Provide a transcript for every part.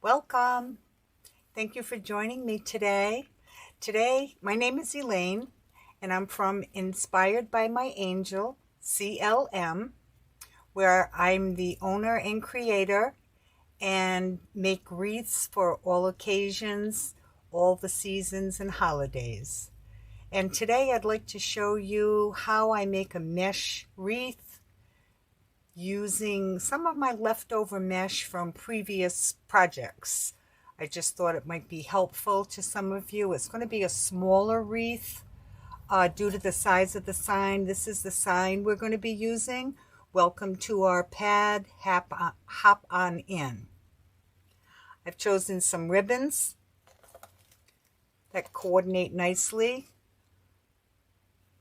Welcome. Thank you for joining me today. My name is Elaine, and I'm from Inspired by My Angel, CLM, where I'm the owner and creator and make wreaths for all occasions, all the seasons and holidays. And today I'd like to show you how I make a mesh wreath using some of my leftover mesh from previous projects. I just thought it might be helpful to some of you. It's going to be a smaller wreath due to the size of the sign. This is the sign we're going to be using. Welcome to our pad, hop on in. I've chosen some ribbons that coordinate nicely.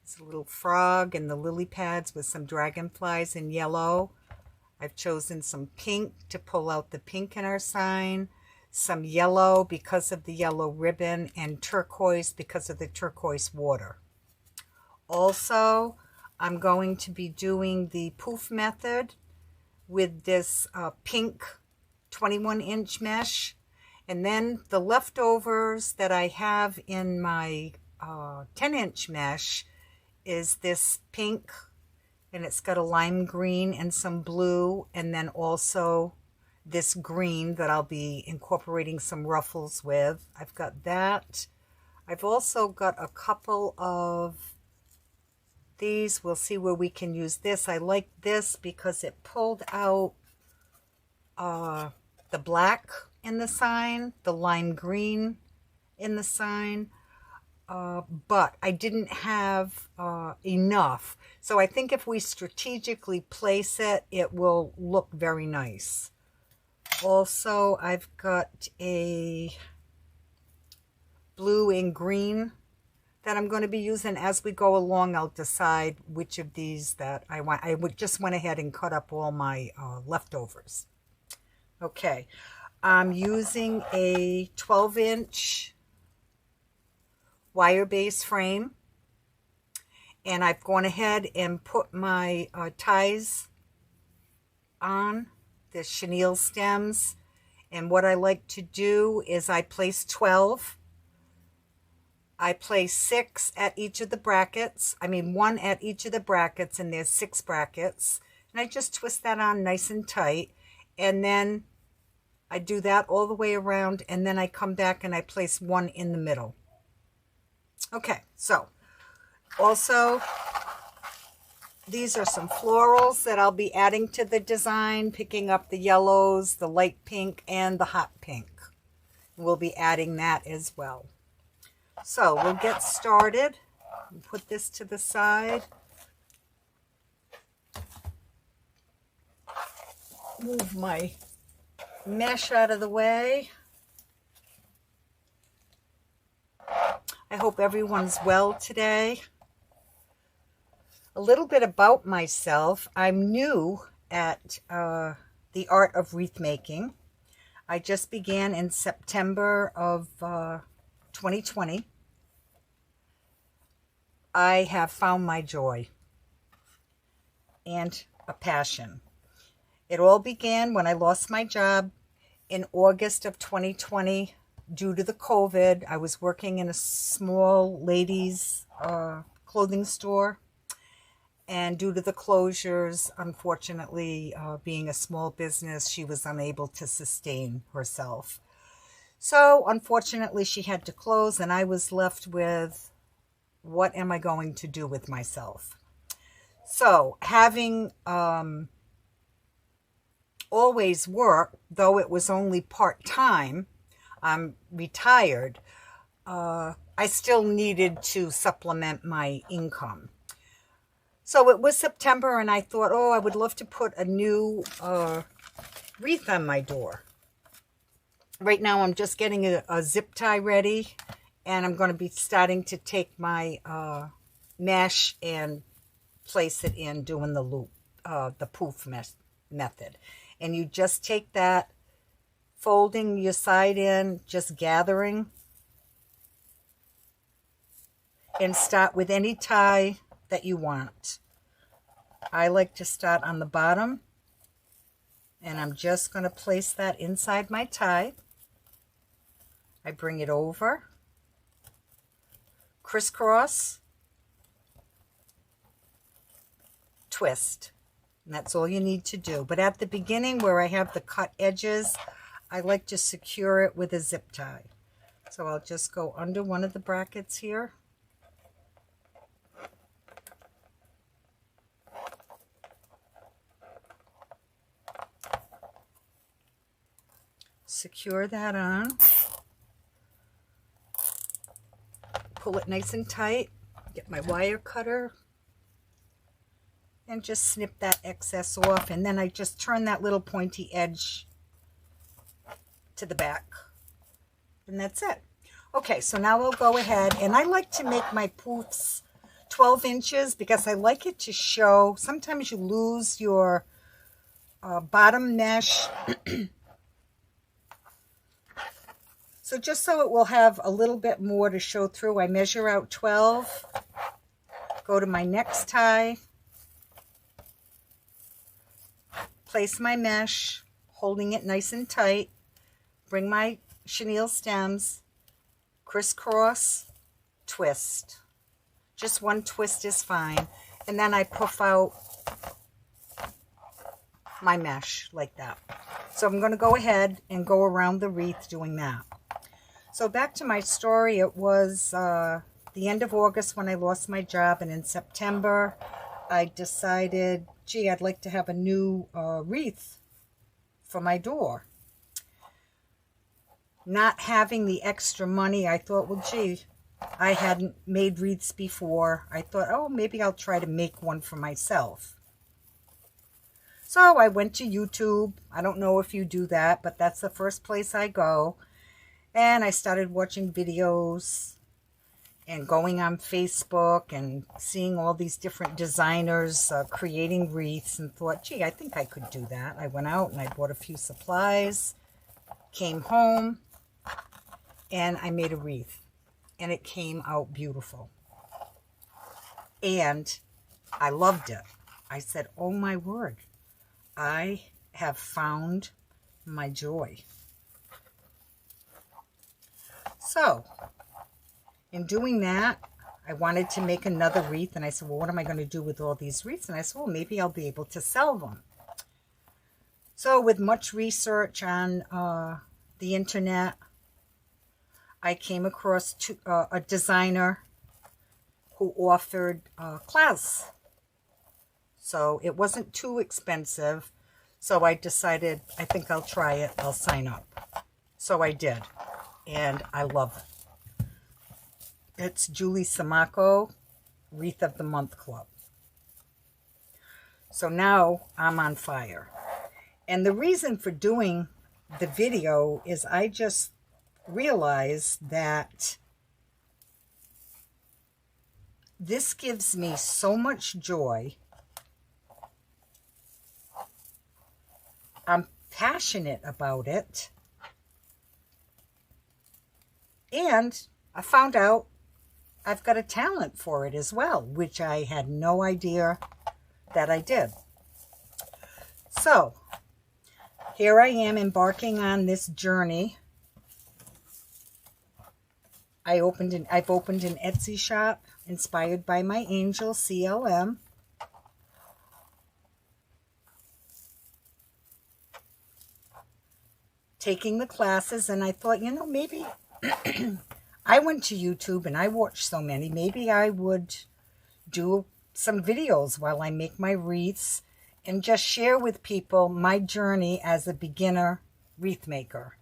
It's a little frog and the lily pads with some dragonflies in yellow. I've chosen some pink to pull out the pink in our sign, some yellow because of the yellow ribbon, and turquoise because of the turquoise water. Also, I'm going to be doing the poof method with this pink 21-inch mesh. And then the leftovers that I have in my 10-inch mesh is this pink, and it's got a lime green and some blue, and then also this green that I'll be incorporating some ruffles with. I've got that. I've also got a couple of these. We'll see where we can use this. I like this because it pulled out the black in the sign, the lime green in the sign. But I didn't have enough. So I think if we strategically place it, it will look very nice. Also, I've got a blue and green that I'm going to be using. As we go along, I'll decide which of these that I want. Just went ahead and cut up all my leftovers. Okay, I'm using a 12-inch wire base frame, and I've gone ahead and put my ties on the chenille stems. And what I like to do is I place 12. I place 6 at each of the brackets. 1 at each of the brackets, and there's 6 brackets. And I just twist that on nice and tight, and then I do that all the way around, and then I come back and I place 1 in the middle. Okay, so also these are some florals that I'll be adding to the design, picking up the yellows, the light pink, and the hot pink. We'll be adding that as well. So we'll get started. Put this to the side. Move my mesh out of the way. I hope everyone's well today. A little bit about myself. I'm new at the art of wreath making. I just began in September of 2020. I have found my joy and a passion. It all began when I lost my job in August of 2020. Due to the COVID, I was working in a small ladies' clothing store. And due to the closures, unfortunately, being a small business, she was unable to sustain herself. So, unfortunately, she had to close, and I was left with, what am I going to do with myself? So, having always worked, though it was only part-time, I'm retired, I still needed to supplement my income. So it was September, and I thought, oh, I would love to put a new wreath on my door. Right now I'm just getting a zip tie ready, and I'm going to be starting to take my mesh and place it in, doing the loop, the poof method. And you just take that, folding your side in, just gathering, and start with any tie that you want. I like to start on the bottom, and I'm just going to place that inside my tie. I bring it over, crisscross, twist. And that's all you need to do. But at the beginning where I have the cut edges, I like to secure it with a zip tie. So I'll just go under one of the brackets here. Secure that on. Pull it nice and tight. Get my wire cutter. And just snip that excess off. And then I just turn that little pointy edge to the back. And that's it. Okay, so now we'll go ahead. And I like to make my poofs 12 inches because I like it to show. Sometimes you lose your bottom mesh. So just so it will have a little bit more to show through, I measure out 12, go to my next tie, place my mesh, holding it nice and tight, bring my chenille stems, crisscross, twist. Just one twist is fine. And then I puff out my mesh like that. So I'm going to go ahead and go around the wreath doing that. So back to my story, it was the end of August when I lost my job, and in September I decided, gee, I'd like to have a new wreath for my door. Not having the extra money, I thought, well, gee, I hadn't made wreaths before. I thought, oh, maybe I'll try to make one for myself. So I went to YouTube. I don't know if you do that, but that's the first place I go. And I started watching videos and going on Facebook and seeing all these different designers creating wreaths, and thought, gee, I think I could do that. I went out and I bought a few supplies, came home, and I made a wreath. And it came out beautiful. And I loved it. I said, oh my word, I have found my joy. So, in doing that, I wanted to make another wreath, and I said, well, what am I going to do with all these wreaths? And I said, well, maybe I'll be able to sell them. So, with much research on the internet, I came across a designer who offered a class. So, it wasn't too expensive. So, I decided, I think I'll try it. I'll sign up. So, I did. And I love it. It's Julie Samaco, Wreath of the Month Club. So now I'm on fire. And the reason for doing the video is I just realized that this gives me so much joy. I'm passionate about it. And I found out I've got a talent for it as well, which I had no idea that I did. So, here I am embarking on this journey. I've opened an Etsy shop inspired by my angel, CLM. Taking the classes, and I thought, you know, maybe I went to YouTube and I watched so many. Maybe I would do some videos while I make my wreaths and just share with people my journey as a beginner wreath maker.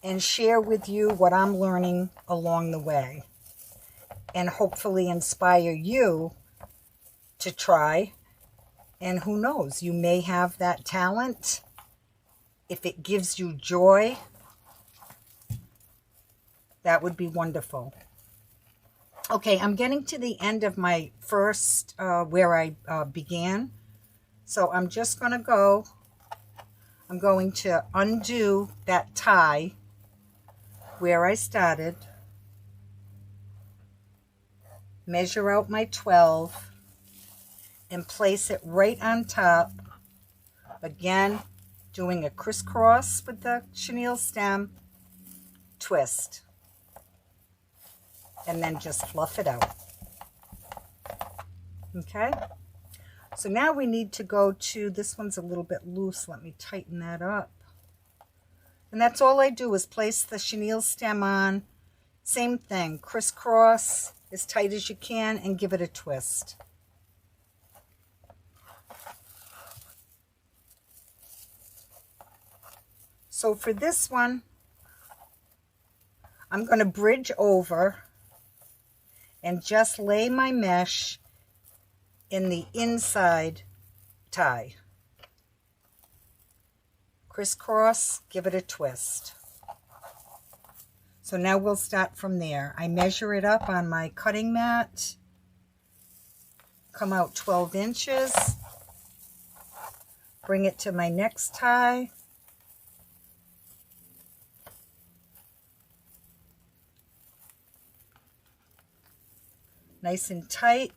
And share with you what I'm learning along the way. And hopefully inspire you to try. And who knows, you may have that talent. If it gives you joy, that would be wonderful. Okay, I'm getting to the end of my first, where I began. So I'm just going to go, I'm going to undo that tie where I started. Measure out my 12 and place it right on top. Again, doing a crisscross with the chenille stem. twist, and then just fluff it out. Okay, so now we need to go to, this one's a little bit loose, let me tighten that up. And that's all I do is place the chenille stem on. Same thing, crisscross as tight as you can and give it a twist. So for this one, I'm going to bridge over and just lay my mesh in the inside tie. Crisscross, give it a twist. So now we'll start from there. I measure it up on my cutting mat, come out 12 inches, bring it to my next tie, nice and tight,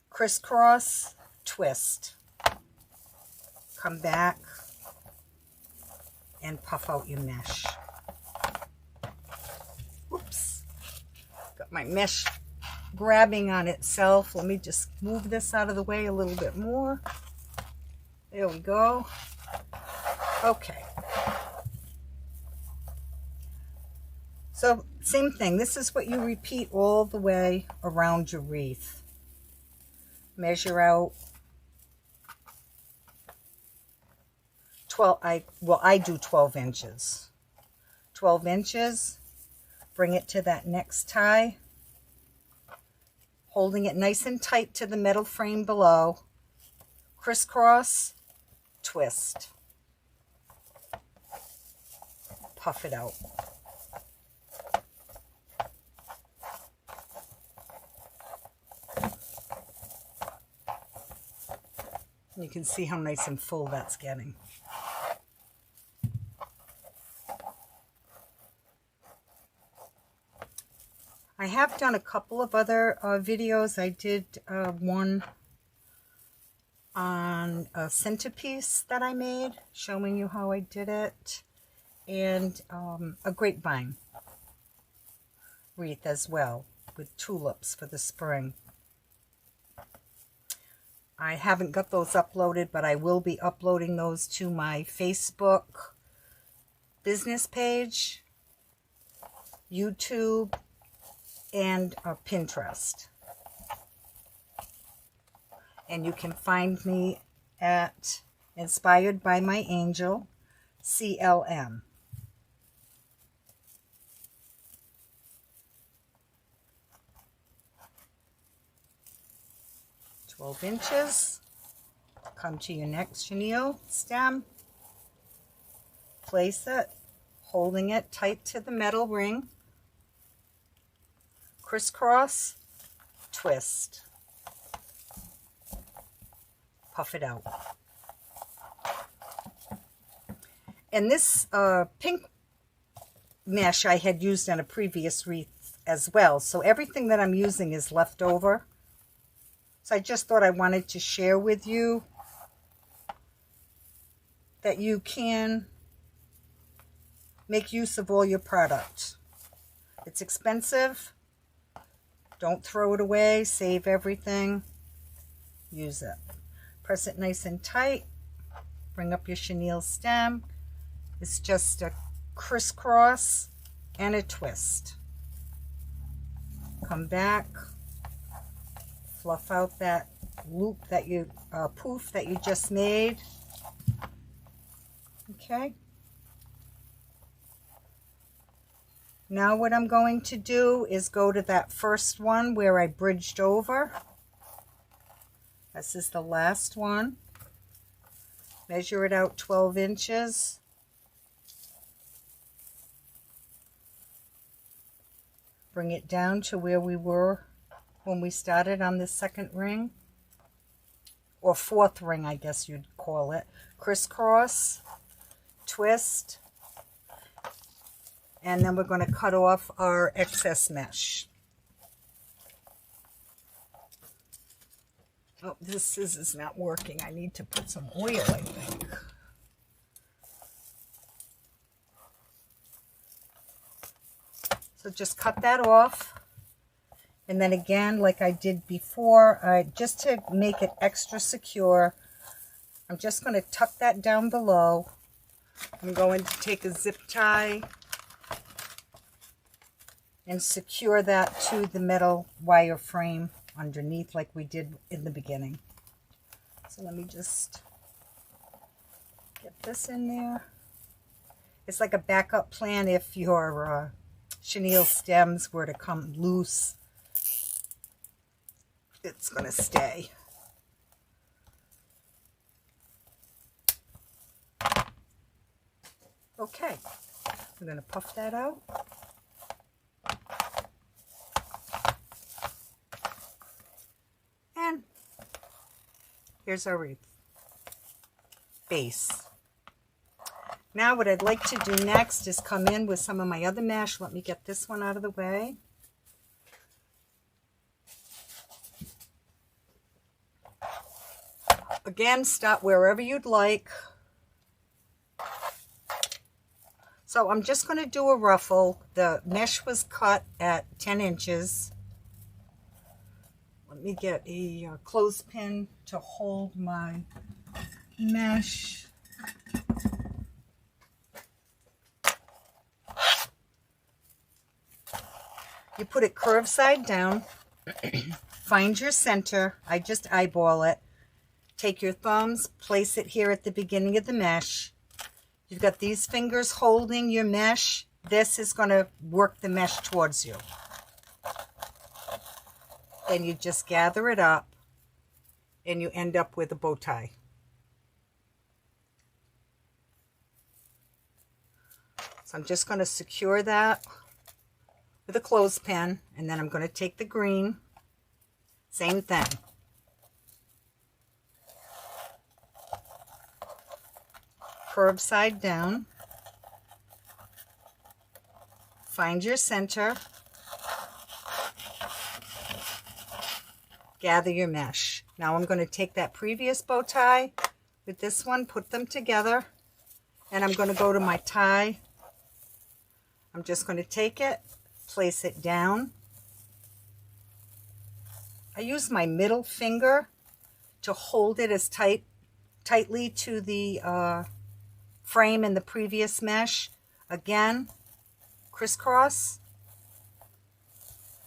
crisscross, twist, come back and puff out your mesh. Whoops, got my mesh grabbing on itself. Let me just move this out of the way a little bit more. There we go. Okay. So same thing, this is what you repeat all the way around your wreath. Measure out 12, I do 12 inches. 12 inches, bring it to that next tie, holding it nice and tight to the metal frame below, crisscross, twist, puff it out. You can see how nice and full that's getting. I have done a couple of other videos. I did one on a centerpiece that I made, showing you how I did it, and a grapevine wreath as well, with tulips for the spring. I haven't got those uploaded, but I will be uploading those to my Facebook business page, YouTube, and Pinterest. And you can find me at Inspired by My Angel, CLM. "12 inches, come to your next chenille stem, place it, holding it tight to the metal ring, crisscross, twist, puff it out." And this pink mesh I had used on a previous wreath as well, so everything that I'm using is left over. So I just thought I wanted to share with you that you can make use of all your product. It's expensive. Don't throw it away. Save everything. Use it. Press it nice and tight. Bring up your chenille stem. It's just a crisscross and a twist. Come back. Fluff out that loop that you, poof that you just made. Okay. Now what I'm going to do is go to that first one where I bridged over. This is the last one. Measure it out 12 inches. Bring it down to where we were when we started on the second ring, or fourth ring, I guess you'd call it. Crisscross, twist, and then we're going to cut off our excess mesh. Oh, this scissors is not working. I need to put some oil, I think. So just cut that off. And then again, like I did before, just to make it extra secure, I'm just going to tuck that down below. I'm going to take a zip tie and secure that to the metal wire frame underneath like we did in the beginning. So let me just get this in there. It's like a backup plan if your chenille stems were to come loose. It's going to stay. Okay, we're going to puff that out. And here's our wreath base. Now what I'd like to do next is come in with some of my other mesh. Let me get this one out of the way. Again, start wherever you'd like. So I'm just going to do a ruffle. The mesh was cut at 10 inches. Let me get a clothespin to hold my mesh. You put it curved side down. Find your center. I just eyeball it. Take your thumbs, place it here at the beginning of the mesh. You've got these fingers holding your mesh. This is going to work the mesh towards you. Then you just gather it up and you end up with a bow tie. So I'm just going to secure that with a clothespin, and then I'm going to take the green. Same thing. Curve side down. Find your center. Gather your mesh. Now I'm going to take that previous bow tie with this one, put them together, and I'm going to go to my tie. I'm just going to take it, place it down. I use my middle finger to hold it as tightly to the frame in the previous mesh. Again, crisscross,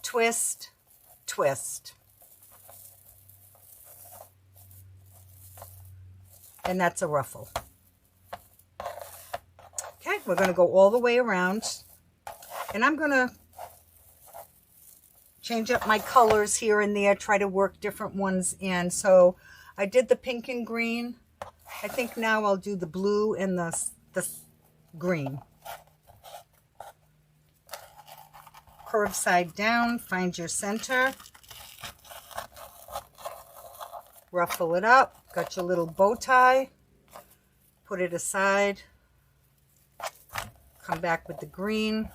twist, twist. And that's a ruffle. Okay, we're going to go all the way around. And I'm going to change up my colors here and there, try to work different ones in. So I did the pink and green. I think now I'll do the blue and the green. Curve side down, find your center. Ruffle it up. Got your little bow tie. Put it aside. Come back with the green.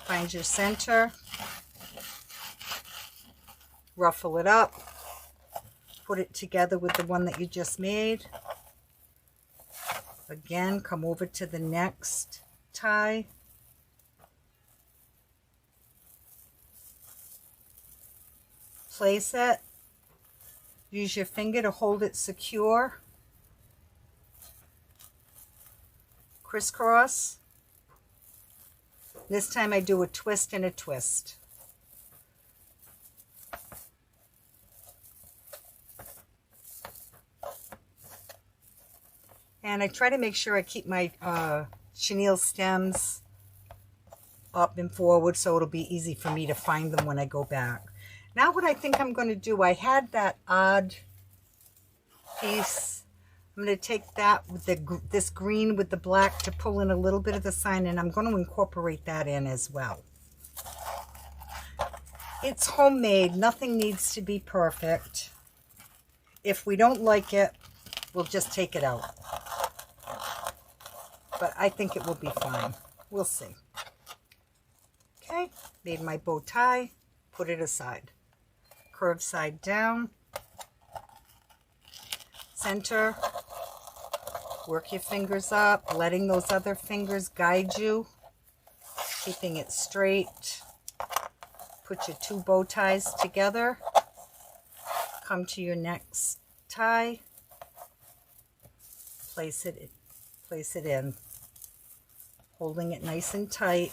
Find your center. Ruffle it up. Put it together with the one that you just made. Again, come over to the next tie. Place it. Use your finger to hold it secure. Crisscross. This time I do a twist and a twist. And I try to make sure I keep my chenille stems up and forward so it'll be easy for me to find them when I go back. Now what I think I'm going to do, I had that odd piece. I'm going to take that with this green with the black to pull in a little bit of the sign, and I'm going to incorporate that in as well. It's homemade. Nothing needs to be perfect. If we don't like it, we'll just take it out. But I think it will be fine. We'll see. Okay, made my bow tie, put it aside. Curve side down, center, Work your fingers up, letting those other fingers guide you, keeping it straight. Put your 2 bow ties together. Come to your next tie. Place it in, holding it nice and tight.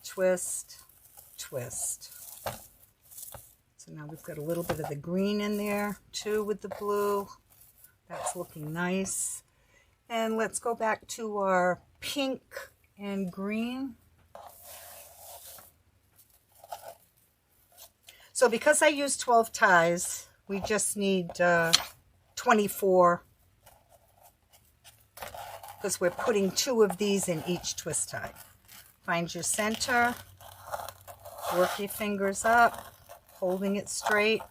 Twist, twist. So now we've got a little bit of the green in there too with the blue. That's looking nice. And let's go back to our pink and green. So because I use 12 ties, we just need 24, because we're putting 2 of these in each twist tie. Find your center, work your fingers up, holding it straight.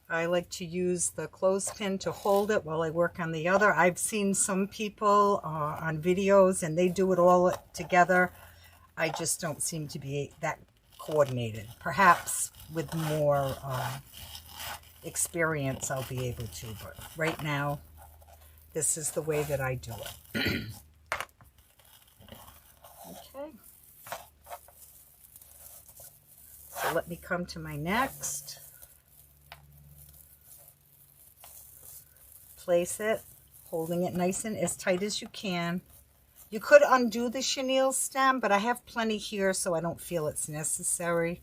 I like to use the clothespin to hold it while I work on the other. I've seen some people on videos and they do it all together. I just don't seem to be that coordinated. Perhaps with more experience I'll be able to, but right now this is the way that I do it. Okay. So let me come to my next. Place it, holding it nice and as tight as you can. You could undo the chenille stem, but I have plenty here, so I don't feel it's necessary.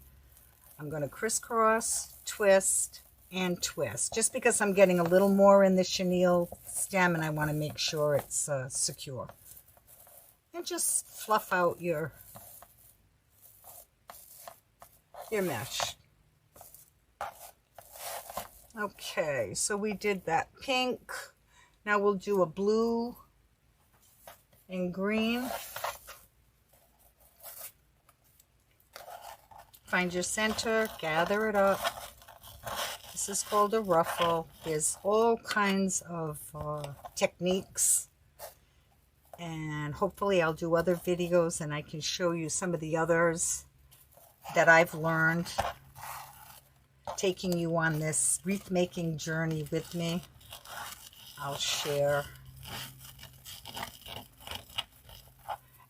I'm going to crisscross, twist, and twist, just because I'm getting a little more in the chenille stem and I want to make sure it's secure. And just fluff out your mesh. Okay, so we did that pink. Now we'll do a blue and green. Find your center, gather it up. This is called a ruffle. There's all kinds of techniques, and hopefully I'll do other videos and I can show you some of the others that I've learned, taking you on this wreath making journey with me. I'll share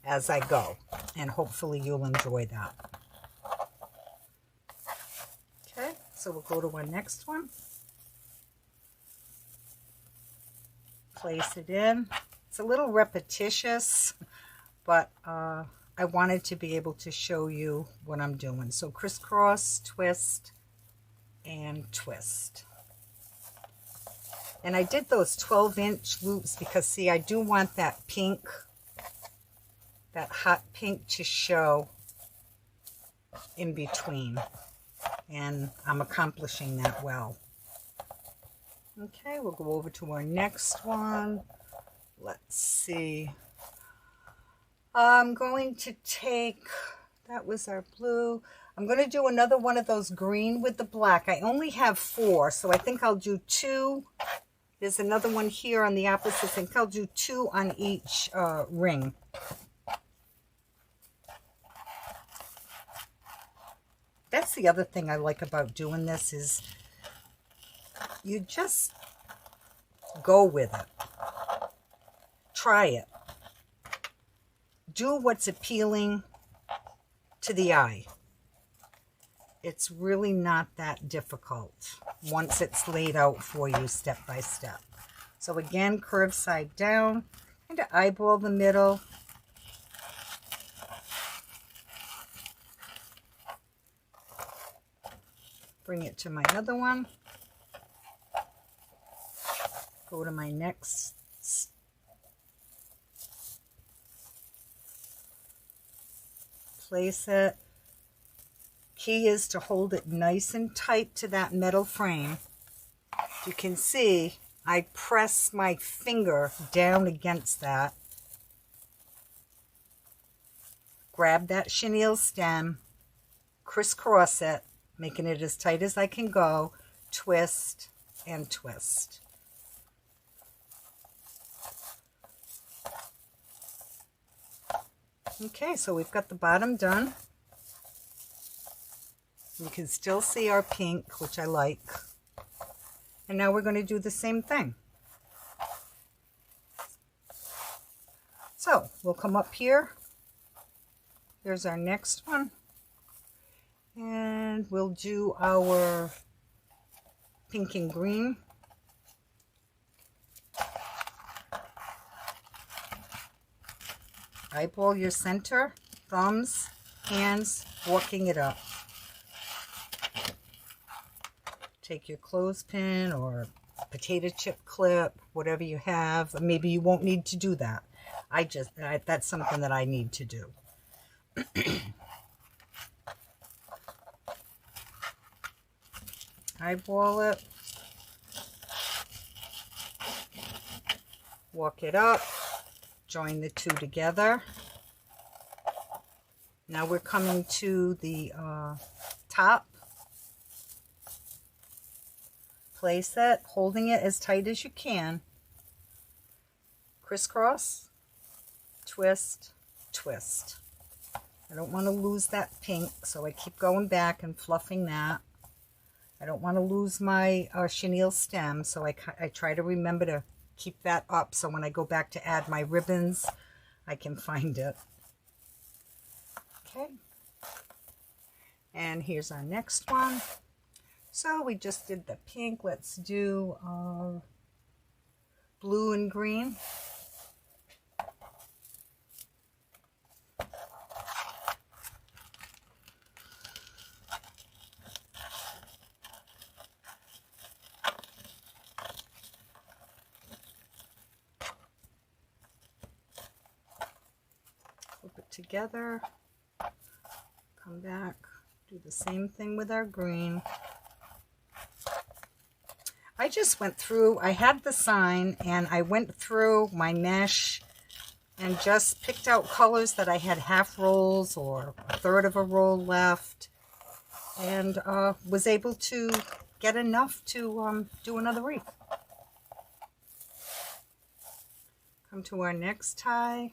as I go, and hopefully you'll enjoy that. Okay, so we'll go to our next one. Place it in. It's a little repetitious, but I wanted to be able to show you what I'm doing. So crisscross, twist, and twist. And I did those 12-inch loops because, see, I do want that pink, that hot pink to show in between. And I'm accomplishing that well. Okay, we'll go over to our next one. Let's see. I'm going to take, that was our blue. I'm going to do another one of those green with the black. I only have 4, so I think I'll do 2. There's another one here on the opposite. I think I'll do 2 on each ring. That's the other thing I like about doing this is you just go with it. Try it. Do what's appealing to the eye. It's really not that difficult once it's laid out for you step by step. So again, curve side down, kind of eyeball the middle. Bring it to my other one. Go to my next. Place it. Key is to hold it nice and tight to that metal frame. You can see I press my finger down against that. Grab that chenille stem, crisscross it, making it as tight as I can go, twist and twist. Okay, so we've got the bottom done. You can still see our pink, which I like. And now we're going to do the same thing. So we'll come up here. Here's our next one. And we'll do our pink and green. Eyeball your center, thumbs, hands, walking it up. Take your clothespin or potato chip clip, whatever you have. Maybe you won't need to do that. That's something that I need to do. Eyeball it. Walk it up. Join the two together. Now we're coming to the top. Place it, holding it as tight as you can. Crisscross, twist, twist. I don't want to lose that pink, so I keep going back and fluffing that. I don't want to lose my chenille stem, so I try to remember to keep that up so when I go back to add my ribbons, I can find it. Okay. And here's our next one. So we just did the pink. Let's do blue and green. Flip it together. Come back. Do the same thing with our green. I just went through, I had the sign and I went through my mesh and just picked out colors that I had half rolls or a third of a roll left, and was able to get enough to do another wreath. Come to our next tie,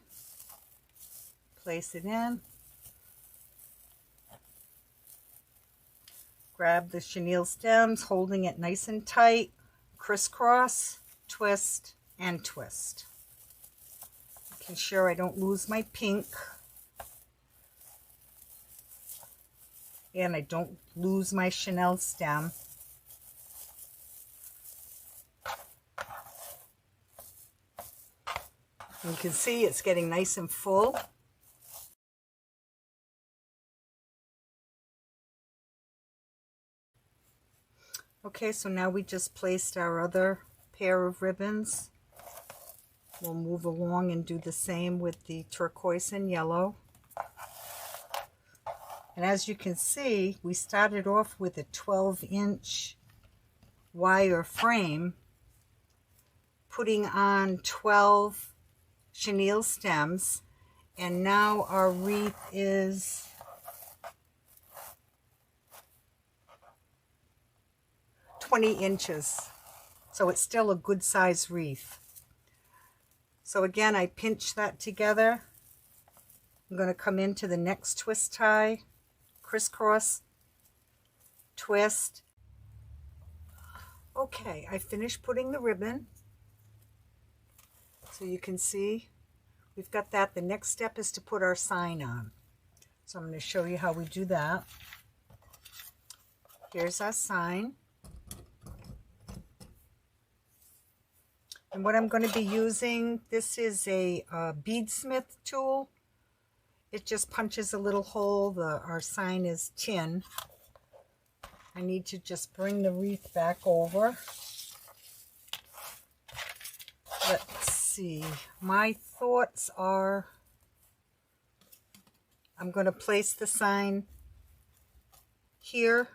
place it in. Grab the chenille stems, holding it nice and tight, crisscross, twist, and twist. Making sure I don't lose my pink. And I don't lose my chenille stem. You can see it's getting nice and full. Okay, so now we just placed our other pair of ribbons. We'll move along and do the same with the turquoise and yellow. And as you can see, we started off with a 12-inch wire frame, putting on 12 chenille stems, and now our wreath is 20 inches, so it's still a good size wreath. So again, I pinch that together. I'm going to come into the next twist tie, crisscross, twist. Okay, I finished putting the ribbon. So you can see we've got that. The next step is to put our sign on. So I'm going to show you how we do that. Here's our sign. And what I'm going to be using, this is a beadsmith tool. It just punches a little hole. Our sign is tin. I need to just bring the wreath back over. Let's see. My thoughts are, I'm going to place the sign here.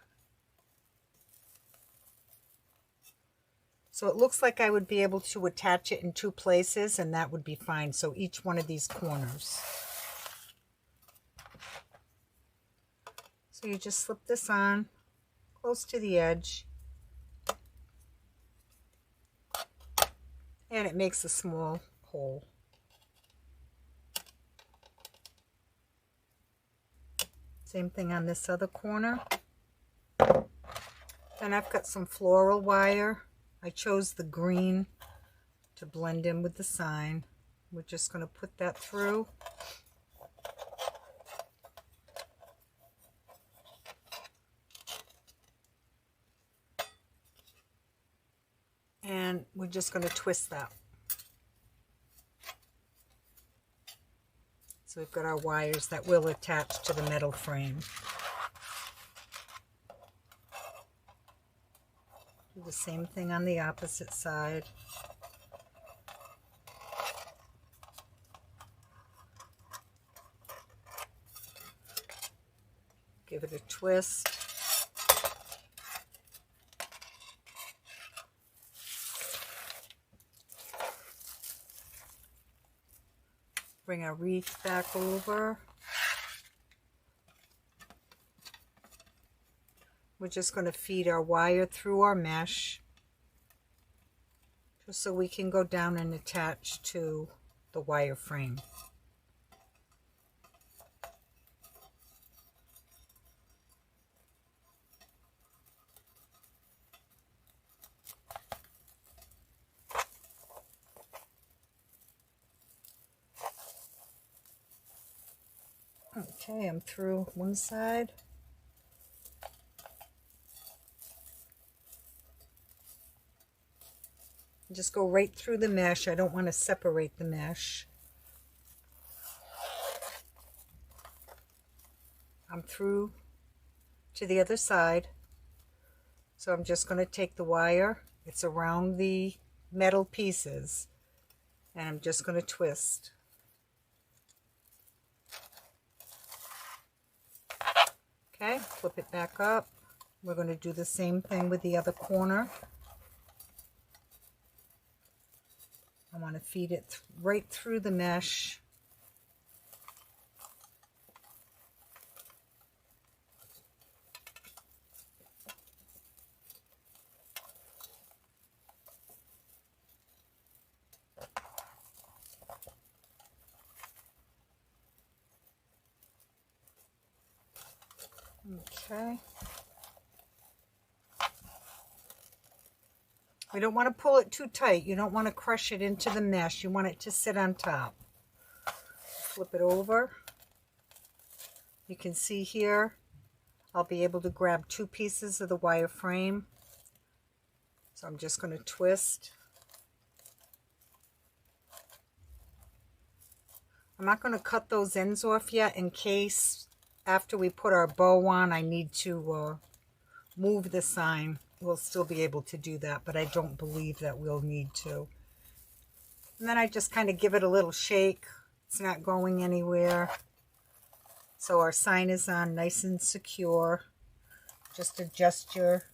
So it looks like I would be able to attach it in two places, and that would be fine. So each one of these corners. So you just slip this on close to the edge. And it makes a small hole. Same thing on this other corner. Then I've got some floral wire. I chose the green to blend in with the sign. We're just going to put that through. And we're just going to twist that. So we've got our wires that will attach to the metal frame. Do the same thing on the opposite side. Give it a twist. Bring our wreath back over. We're just going to feed our wire through our mesh, just so we can go down and attach to the wire frame. Okay, I'm through one side. Just go right through the mesh. I don't want to separate the mesh. I'm through to the other side. So I'm just going to take the wire. It's around the metal pieces. And I'm just going to twist. Okay, flip it back up. We're going to do the same thing with the other corner. I want to feed it right through the mesh. Okay. We don't want to pull it too tight. You don't want to crush it into the mesh. You want it to sit on top. Flip it over. You can see here, I'll be able to grab two pieces of the wire frame. So I'm just going to twist. I'm not going to cut those ends off yet in case after we put our bow on, I need to move the sign. We'll still be able to do that, but I don't believe that we'll need to. And then I just kind of give it a little shake. It's not going anywhere. So our sign is on nice and secure. Just adjust your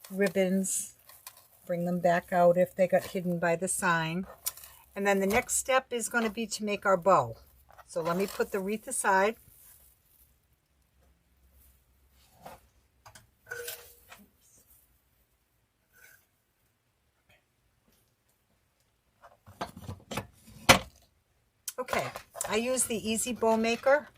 ribbons. Bring them back out if they got hidden by the sign. And then the next step is going to be to make our bow. So let me put the wreath aside. Okay, I use the Easy Bow Maker.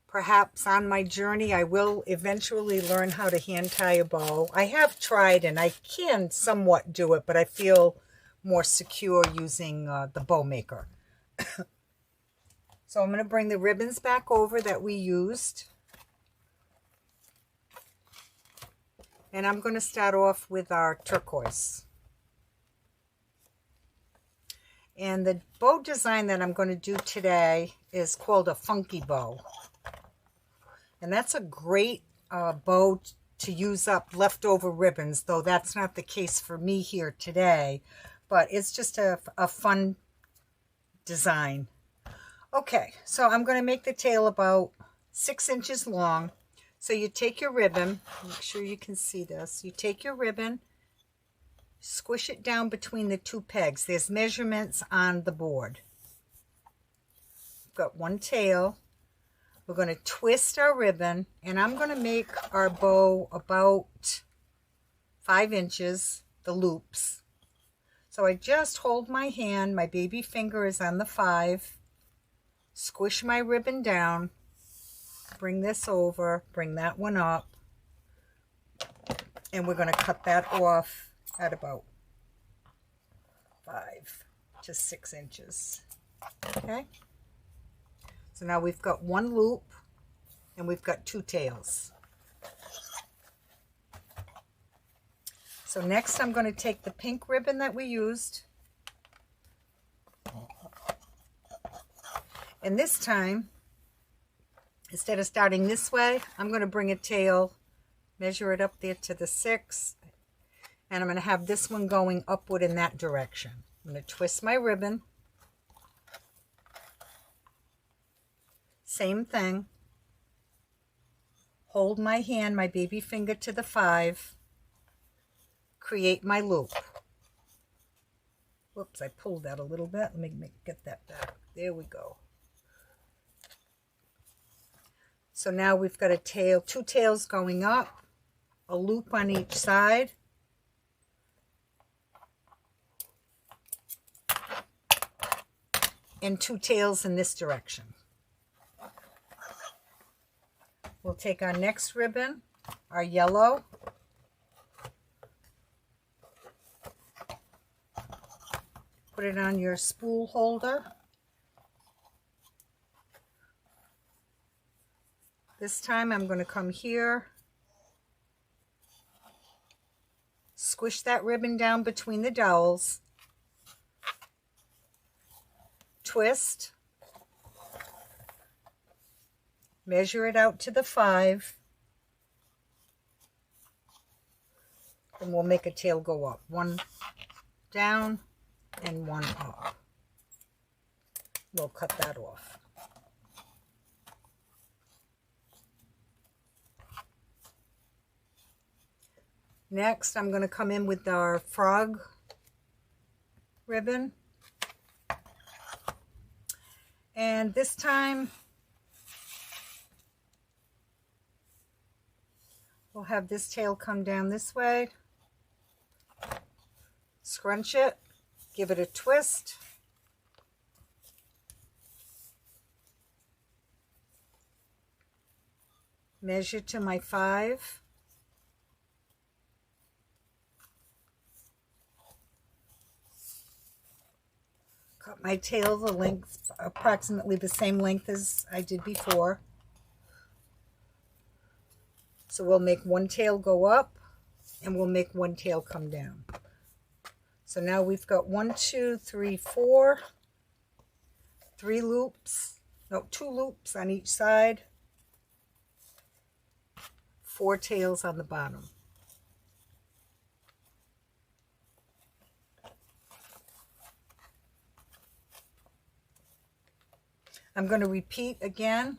Perhaps on my journey I will eventually learn how to hand tie a bow. I have tried and I can somewhat do it, but I feel more secure using the Bow Maker. So I'm going to bring the ribbons back over that we used. And I'm going to start off with our turquoise. And the bow design that I'm going to do today is called a funky bow. And that's a great bow to use up leftover ribbons, though that's not the case for me here today. But it's just a fun design. Okay, so I'm going to make the tail about 6 inches long. So you take your ribbon, make sure you can see this. You take your ribbon, squish it down between the two pegs. There's measurements on the board. We've got one tail. We're going to twist our ribbon, and I'm going to make our bow about 5 inches, the loops. So I just hold my hand, my baby finger is on the 5, Squish my ribbon down, bring this over, bring that one up, and we're going to cut that off at about 5 to 6 inches. Okay, so now we've got one loop and we've got 2 tails. So next I'm going to take the pink ribbon that we used, and this time, instead of starting this way, I'm going to bring a tail, measure it up there to the 6, and I'm going to have this one going upward in that direction. I'm going to twist my ribbon. Same thing. Hold my hand, my baby finger to the 5. Create my loop. Whoops, I pulled that a little bit. Let me get that back. There we go. So now we've got a tail, 2 tails going up, a loop on each side. And 2 tails in this direction. We'll take our next ribbon, our yellow, put it on your spool holder. This time I'm going to come here, squish that ribbon down between the dowels, twist, measure it out to the 5, and we'll make a tail go up. 1 down and 1 up. We'll cut that off. Next, I'm going to come in with our frog ribbon. And this time, we'll have this tail come down this way. Scrunch it, give it a twist. Measure to my 5. Cut my tail the length, approximately the same length as I did before. So we'll make 1 tail go up and we'll make 1 tail come down. So now we've got 1, 2, 3, 4, 3 loops, no, 2 loops on each side, 4 tails on the bottom. I'm going to repeat again.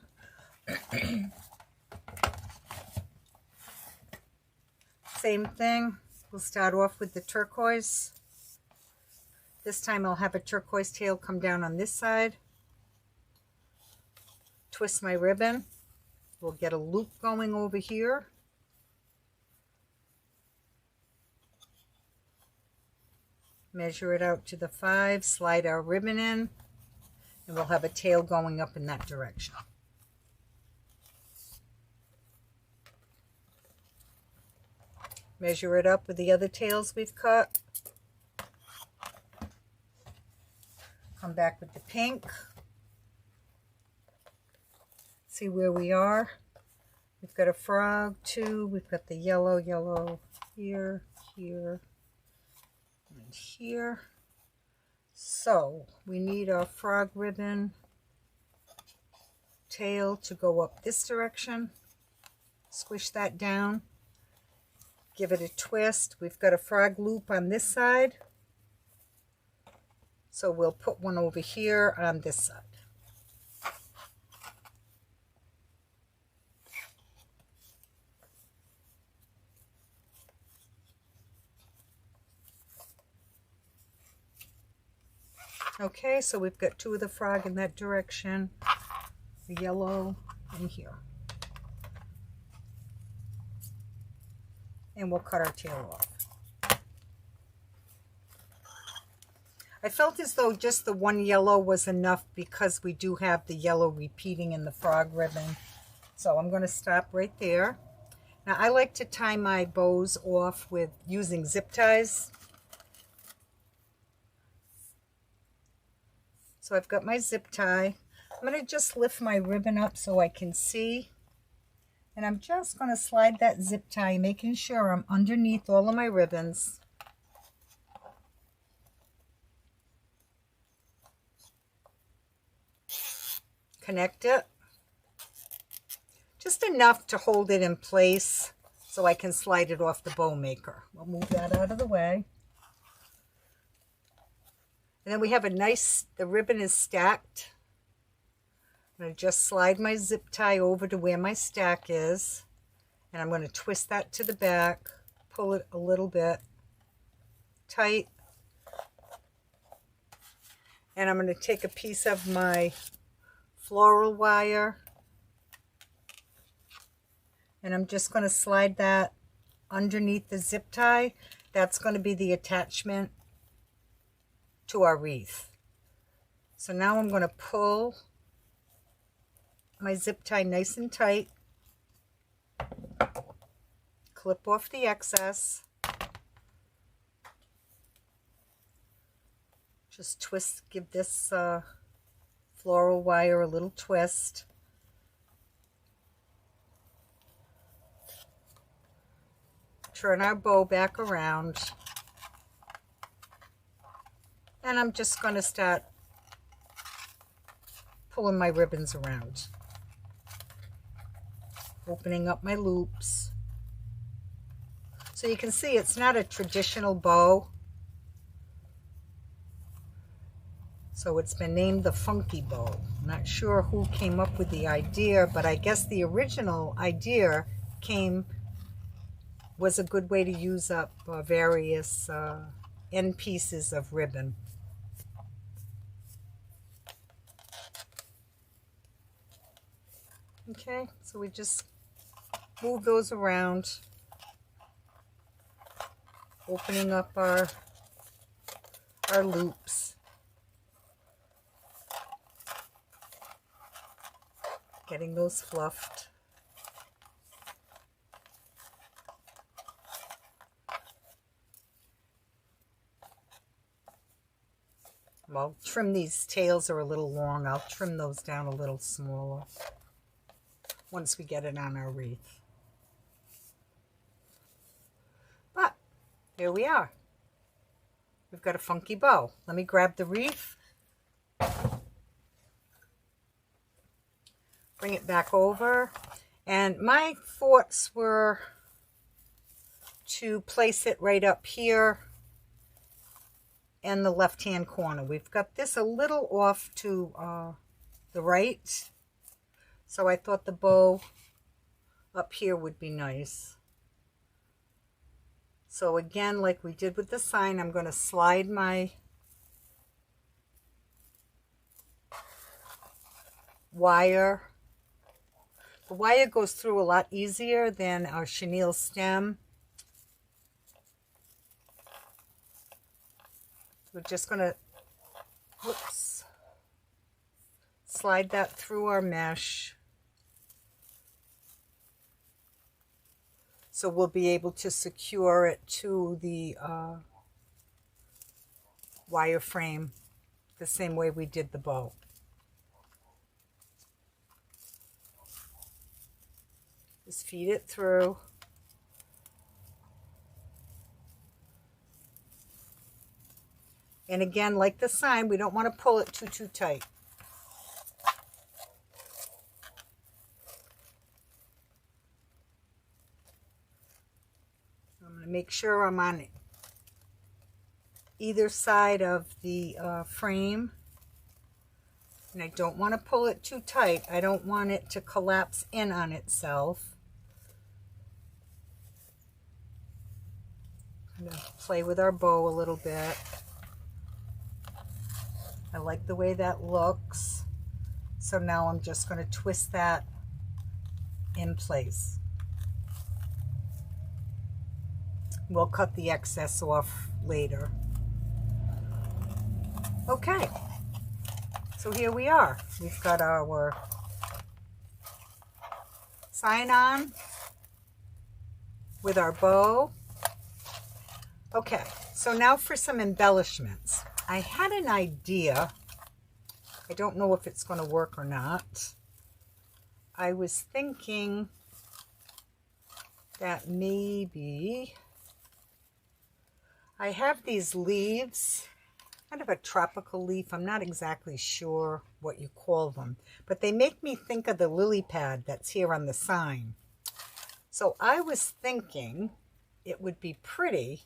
Same thing. We'll start off with the turquoise. This time I'll have a turquoise tail come down on this side. Twist my ribbon. We'll get a loop going over here. Measure it out to the 5, slide our ribbon in, and we'll have a tail going up in that direction. Measure it up with the other tails we've cut. Come back with the pink. See where we are. We've got a frog, 2. We've got the yellow here, here, and here. So we need our frog ribbon tail to go up this direction. Squish that down. Give it a twist. We've got a frog loop on this side. So we'll put one over here on this side. Okay, so we've got 2 of the frog in that direction, the yellow in here. And we'll cut our tail off. I felt as though just the one yellow was enough because we do have the yellow repeating in the frog ribbon. So I'm going to stop right there. Now I like to tie my bows off with using zip ties. So I've got my zip tie. I'm going to just lift my ribbon up so I can see. And I'm just going to slide that zip tie, making sure I'm underneath all of my ribbons. Connect it. Just enough to hold it in place so I can slide it off the bow maker. We'll move that out of the way. And then we have a nice, the ribbon is stacked. I'm going to just slide my zip tie over to where my stack is. And I'm going to twist that to the back, pull it a little bit tight. And I'm going to take a piece of my floral wire. And I'm just going to slide that underneath the zip tie. That's going to be the attachment to our wreath. So now I'm going to pull my zip tie nice and tight, clip off the excess, just twist, give this floral wire a little twist. Turn our bow back around. And I'm just going to start pulling my ribbons around. Opening up my loops. So you can see it's not a traditional bow. So it's been named the Funky Bow. I'm not sure who came up with the idea, but I guess the original idea was a good way to use up various end pieces of ribbon. Okay, so we just move those around, opening up our loops, getting those fluffed. I'll trim, these tails are a little long. I'll trim those down a little smaller once we get it on our wreath. But here we are. We've got a funky bow. Let me grab the wreath. Bring it back over. And my thoughts were to place it right up here in the left-hand corner. We've got this a little off to the right. So I thought the bow up here would be nice. So again, like we did with the sign, I'm going to slide my wire. The wire goes through a lot easier than our chenille stem. We're just going to, slide that through our mesh. So we'll be able to secure it to the wire frame the same way we did the bow. Just feed it through. And again, like the sign, we don't want to pull it too tight. I'm going to make sure I'm on either side of the frame. And I don't want to pull it too tight. I don't want it to collapse in on itself. I'm going to play with our bow a little bit. I like the way that looks. So now I'm just going to twist that in place. We'll cut the excess off later. Okay, so here we are. We've got our sign on with our bow. Okay, so now for some embellishments. I had an idea. I don't know if it's going to work or not. I was thinking that maybe I have these leaves, kind of a tropical leaf. I'm not exactly sure what you call them, but they make me think of the lily pad that's here on the sign. So I was thinking it would be pretty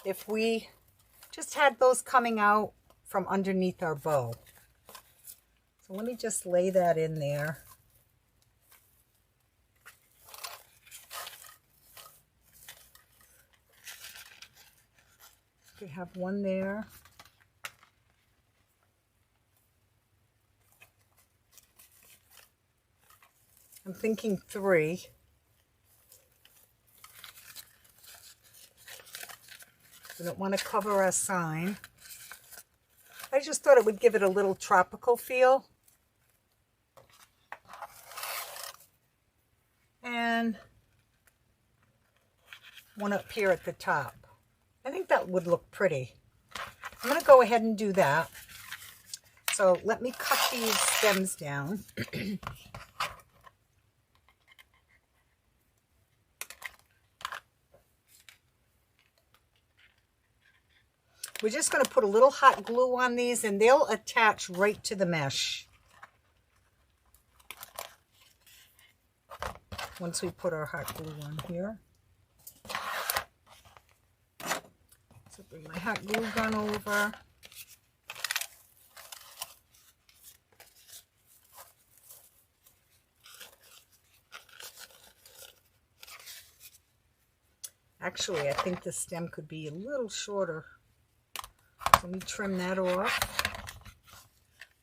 if we just had those coming out from underneath our bow. So let me just lay that in there. We have one there. I'm thinking 3. We don't want to cover our sign. I just thought it would give it a little tropical feel. And one up here at the top. I think that would look pretty. I'm going to go ahead and do that. So let me cut these stems down. We're just going to put a little hot glue on these and they'll attach right to the mesh. Once we put our hot glue on here. So bring my hot glue gun over. Actually, I think the stem could be a little shorter. Let me trim that off.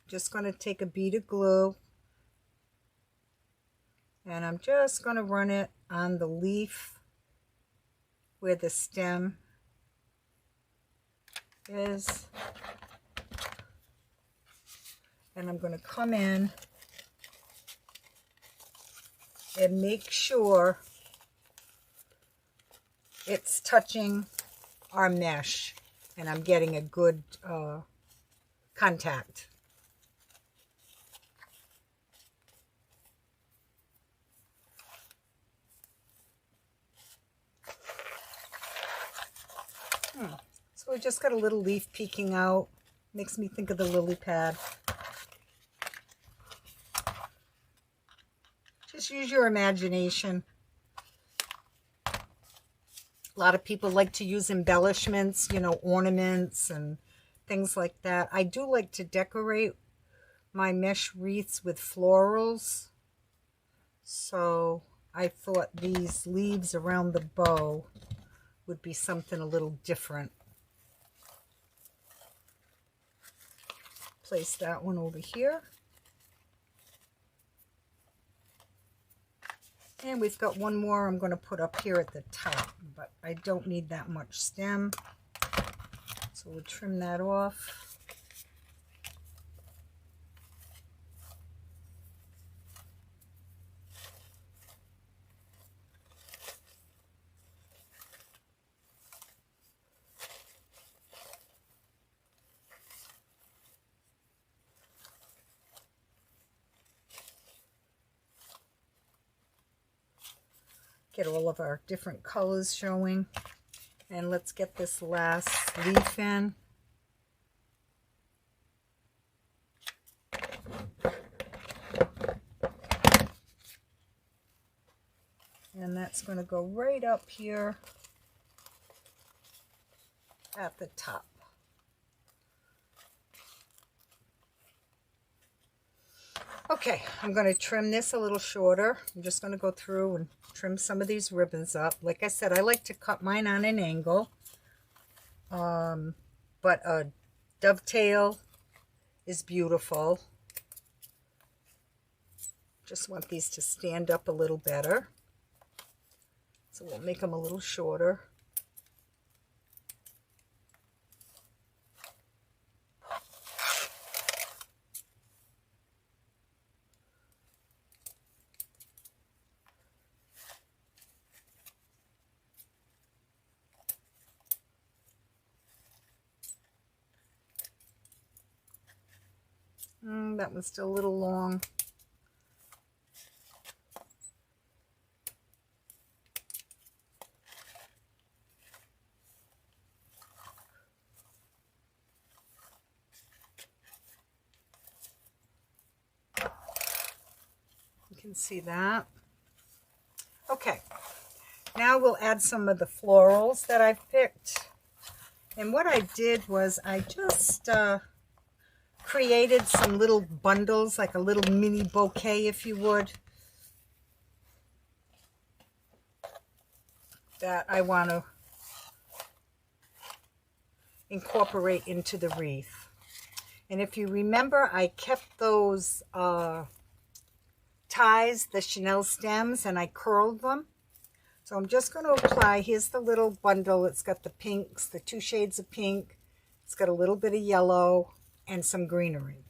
Just going to take a bead of glue and I'm just going to run it on the leaf where the stem is. And I'm going to come in and make sure it's touching our mesh. And I'm getting a good contact. So we just got a little leaf peeking out. Makes me think of the lily pad. Just use your imagination. A lot of people like to use embellishments, you know, ornaments and things like that. I do like to decorate my mesh wreaths with florals. So I thought these leaves around the bow would be something a little different. Place that one over here. And we've got one more I'm going to put up here at the top, but I don't need that much stem. So we'll trim that off. Get all of our different colors showing. And let's get this last leaf in. And that's going to go right up here at the top. Okay, I'm going to trim this a little shorter. I'm just going to go through and trim some of these ribbons up. Like I said, I like to cut mine on an angle. But a dovetail is beautiful. Just want these to stand up a little better. So we'll make them a little shorter. That one's still a little long. You can see that. Okay, now we'll add some of the florals that I've picked. And what I did was I just created some little bundles, like a little mini bouquet, if you would, that I want to incorporate into the wreath. And if you remember, I kept those ties, the chenille stems, and I curled them. So I'm just going to apply, here's the little bundle. It's got the pinks, the 2 shades of pink. It's got a little bit of yellow and some greenery.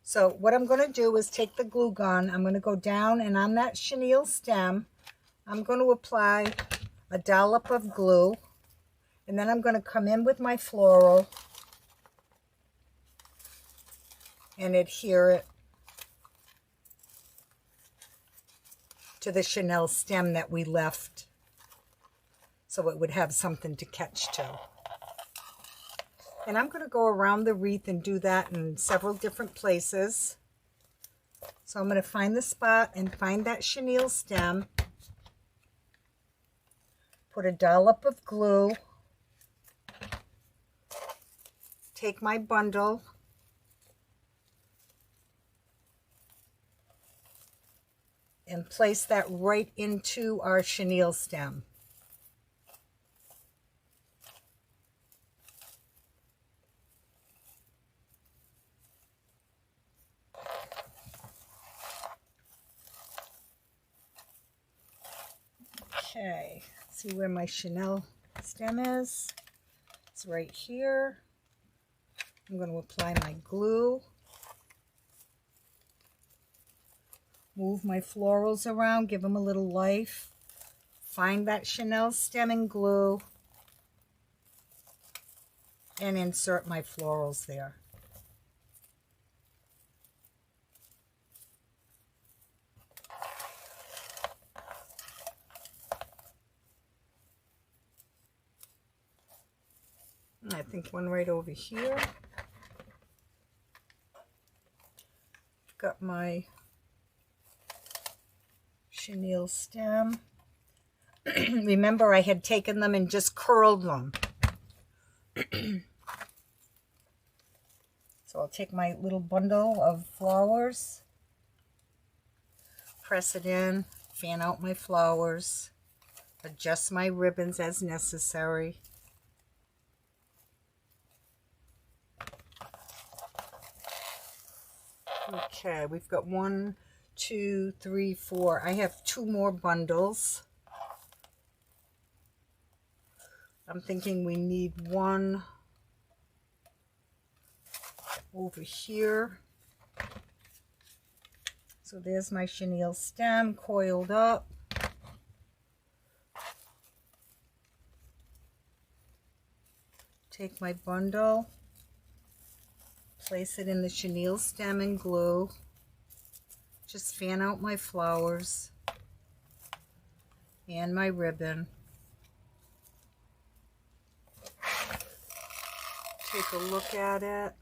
So what I'm going to do is take the glue gun. I'm going to go down, and on that chenille stem, I'm going to apply a dollop of glue. And then I'm going to come in with my floral and adhere it to the chenille stem that we left, so it would have something to catch to. And I'm going to go around the wreath and do that in several different places. So I'm going to find the spot and find that chenille stem, put a dollop of glue, take my bundle, and place that right into our chenille stem. Okay, see where my chenille stem is? It's right here. I'm going to apply my glue. Move my florals around, give them a little life. Find that chenille stem and glue, and insert my florals there. I think one right over here. Got my chenille stem. Remember, I had taken them and just curled them. So I'll take my little bundle of flowers, press it in, fan out my flowers, adjust my ribbons as necessary. Okay, we've got 1, 2, 3, 4. I have 2 more bundles. I'm thinking we need one over here. So there's my chenille stem coiled up. Take my bundle, place it in the chenille stem and glue. Just fan out my flowers and my ribbon. Take a look at it.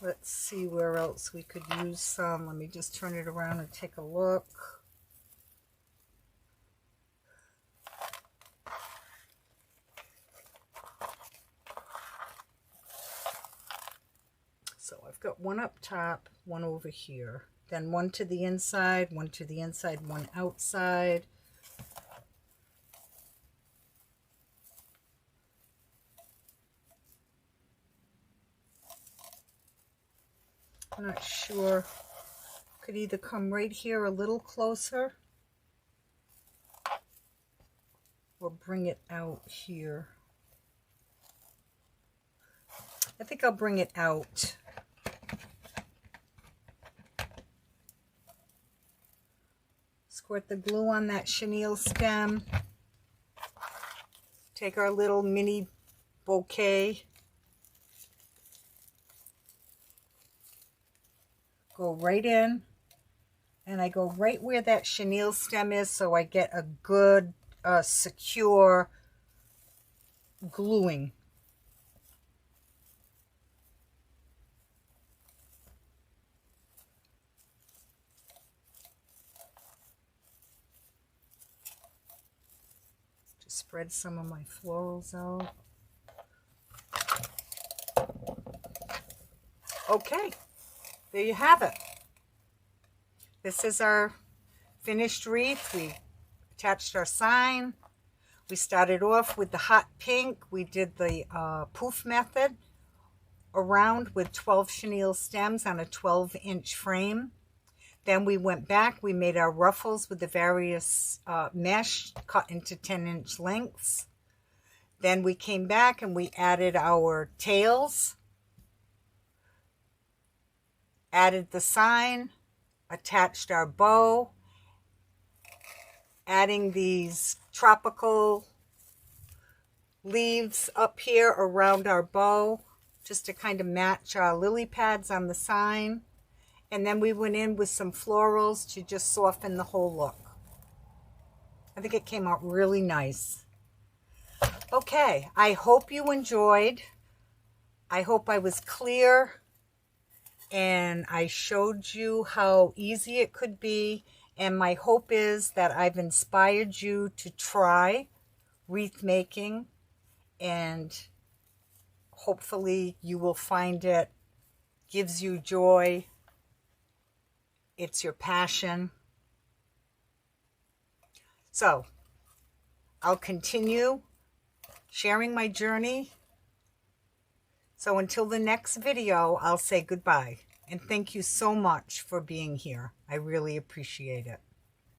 Let's see where else we could use some. Let me just turn it around and take a look. So I've got one up top, one over here, then one to the inside, one to the inside, one outside. I'm not sure. Could either come right here a little closer or bring it out here. I think I'll bring it out. Squirt the glue on that chenille stem. Take our little mini bouquet. Go right in. And I go right where that chenille stem is so I get a good, secure gluing. Just spread some of my florals out. Okay, there you have it. This is our finished wreath. We attached our sign. We started off with the hot pink. We did the poof method around with 12 chenille stems on a 12-inch frame. Then we went back. We made our ruffles with the various mesh cut into 10-inch lengths. Then we came back and we added our tails, added the sign, attached our bow, adding these tropical leaves up here around our bow just to kind of match our lily pads on the sign. And then we went in with some florals to just soften the whole look. I think it came out really nice. Okay, I hope you enjoyed. I hope I was clear and I showed you how easy it could be. And my hope is that I've inspired you to try wreath making, and hopefully you will find it gives you joy. It's your passion. So I'll continue sharing my journey. So until the next video, I'll say goodbye. And thank you so much for being here. I really appreciate it.